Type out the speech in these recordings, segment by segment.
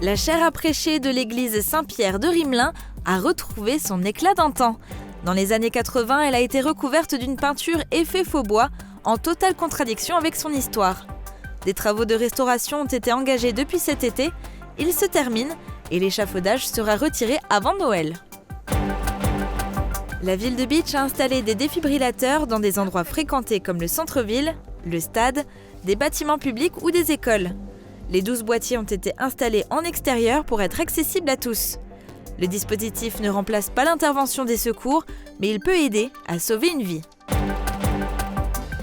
La chaire à prêcher de l'église Saint-Pierre de Rimelin a retrouvé son éclat d'antan. Dans les années 80, elle a été recouverte d'une peinture effet faux bois, en totale contradiction avec son histoire. Des travaux de restauration ont été engagés depuis cet été, ils se terminent et l'échafaudage sera retiré avant Noël. La ville de Bitche a installé des défibrillateurs dans des endroits fréquentés comme le centre-ville, le stade, des bâtiments publics ou des écoles. Les 12 boîtiers ont été installés en extérieur pour être accessibles à tous. Le dispositif ne remplace pas l'intervention des secours, mais il peut aider à sauver une vie.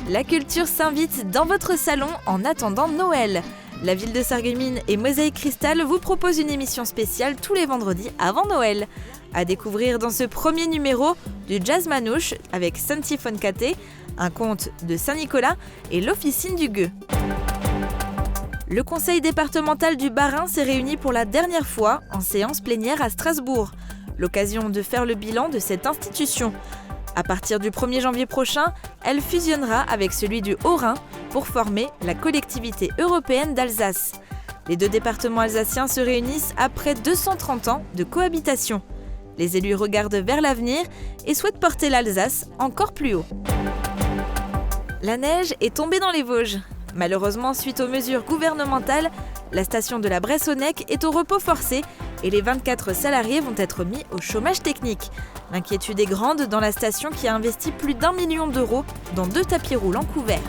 La culture s'invite dans votre salon en attendant Noël. La ville de Sarreguemines et Mosaïque Cristal vous proposent une émission spéciale tous les vendredis avant Noël. À découvrir dans ce premier numéro du Jazz Manouche avec Santi Foncate, un conte de Saint-Nicolas et l'officine du gueux. Le conseil départemental du Bas-Rhin s'est réuni pour la dernière fois en séance plénière à Strasbourg. L'occasion de faire le bilan de cette institution. À partir du 1er janvier prochain, elle fusionnera avec celui du Haut-Rhin pour former la collectivité européenne d'Alsace. Les deux départements alsaciens se réunissent après 230 ans de cohabitation. Les élus regardent vers l'avenir et souhaitent porter l'Alsace encore plus haut. La neige est tombée dans les Vosges. Malheureusement, suite aux mesures gouvernementales, la station de la Bresse-au-Nec est au repos forcé et les 24 salariés vont être mis au chômage technique. L'inquiétude est grande dans la station qui a investi plus d'1 million d'euros dans 2 tapis roulants couverts.